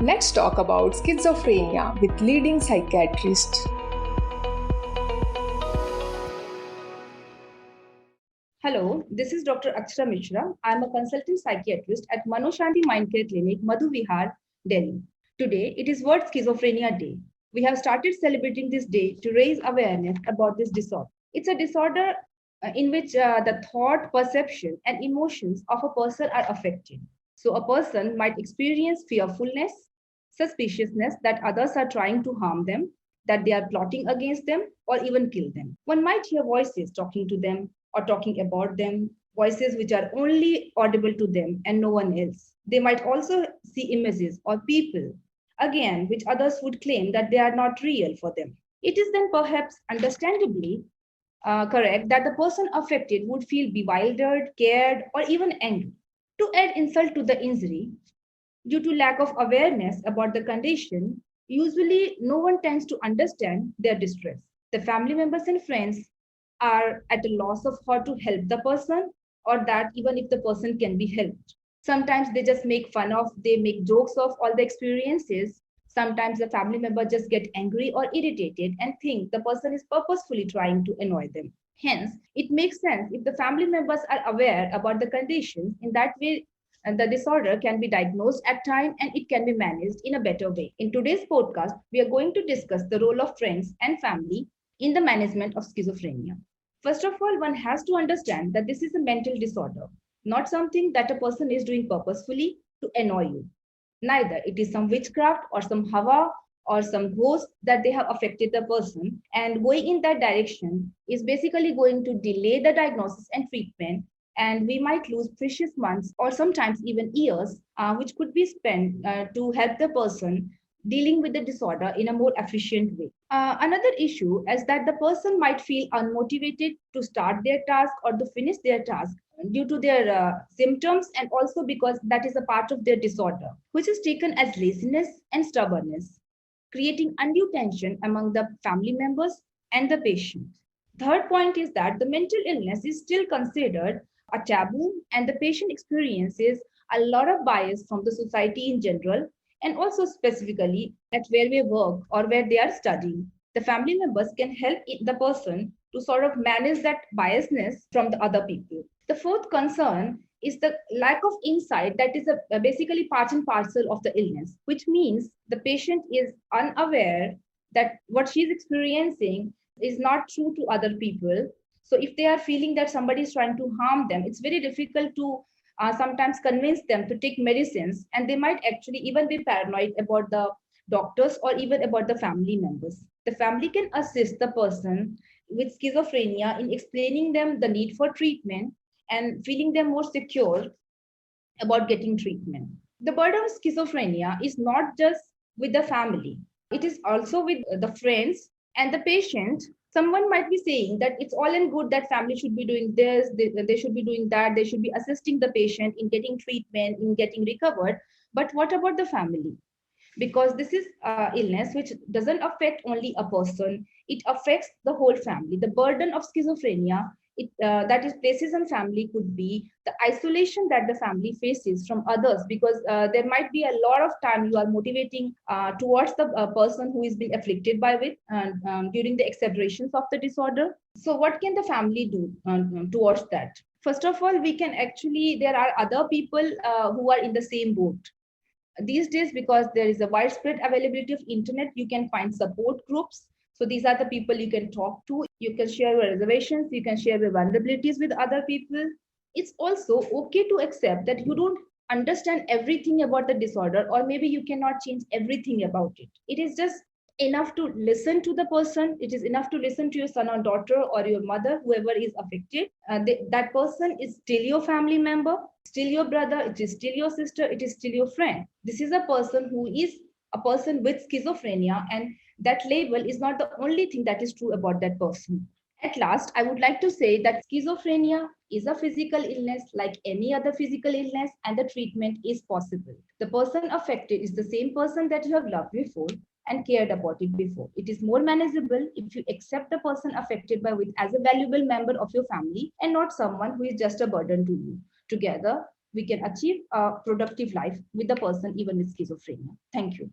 Let's talk about schizophrenia with leading psychiatrist. Hello, this is Dr. Akshara Mishra. I am a consultant psychiatrist at Manoshanti Mindcare Clinic, Madhu Vihar, Delhi. Today, it is World Schizophrenia Day. We have started celebrating this day to raise awareness about this disorder. It's a disorder in which the thought, perception, and emotions of a person are affected. So, a person might experience fearfulness, suspiciousness that others are trying to harm them, that they are plotting against them, or even kill them. One might hear voices talking to them or talking about them, voices which are only audible to them and no one else. They might also see images or people, again, which others would claim that they are not real for them. It is then perhaps understandably correct that the person affected would feel bewildered, scared, or even angry. To add insult to the injury, due to lack of awareness about the condition, usually no one tends to understand their distress. The family members and friends are at a loss of how to help the person or that even if the person can be helped. Sometimes they just make fun of, they make jokes of all the experiences. Sometimes the family member just get angry or irritated and think the person is purposefully trying to annoy them. Hence, it makes sense if the family members are aware about the conditions. In that way, the disorder can be diagnosed at time and it can be managed in a better way. In today's podcast, we are going to discuss the role of friends and family in the management of schizophrenia. First of all, one has to understand that this is a mental disorder, not something that a person is doing purposefully to annoy you. Neither it is some witchcraft or some hawa or some ghost that they have affected the person, and going in that direction is basically going to delay the diagnosis and treatment, and we might lose precious months or sometimes even years, which could be spent to help the person dealing with the disorder in a more efficient way. Another issue is that the person might feel unmotivated to start their task or to finish their task due to their symptoms, and also because that is a part of their disorder, which is taken as laziness and stubbornness, creating undue tension among the family members and the patient. Third point is that the mental illness is still considered a taboo, and the patient experiences a lot of bias from the society in general and also specifically at where we work or where they are studying. The family members can help the person to sort of manage that biasness from the other people. The fourth concern is the lack of insight that is basically part and parcel of the illness, which means the patient is unaware that what she's experiencing is not true to other people. So if they are feeling that somebody is trying to harm them, it's very difficult to sometimes convince them to take medicines, and they might actually even be paranoid about the doctors or even about the family members. The family can assist the person with schizophrenia in explaining them the need for treatment and feeling them more secure about getting treatment. The burden of schizophrenia is not just with the family, it is also with the friends and the patient. Someone might be saying that it's all and good that family should be doing this, they should be doing that, they should be assisting the patient in getting treatment, in getting recovered. But what about the family? Because this is illness which doesn't affect only a person, it affects the whole family. The burden of schizophrenia that is places on family could be the isolation that the family faces from others, because there might be a lot of time you are motivating towards the person who is being afflicted by it during the exacerbations of the disorder. So what can the family do towards that? First of all, we can actually, there are other people who are in the same boat. These days, because there is a widespread availability of internet, you can find support groups. So these are the people you can talk to. You can share your reservations, you can share your vulnerabilities with other people. It's also okay to accept that you don't understand everything about the disorder, or maybe you cannot change everything about it. It is just enough to listen to the person. It is enough to listen to your son or daughter or your mother, whoever is affected. That person is still your family member, still your brother, it is still your sister, it is still your friend. This is a person who is a person with schizophrenia, and that label is not the only thing that is true about that person. At last, I would like to say that schizophrenia is a physical illness like any other physical illness, and the treatment is possible. The person affected is the same person that you have loved before and cared about it before. It is more manageable if you accept the person affected by it as a valuable member of your family and not someone who is just a burden to you. Together, we can achieve a productive life with the person even with schizophrenia. Thank you.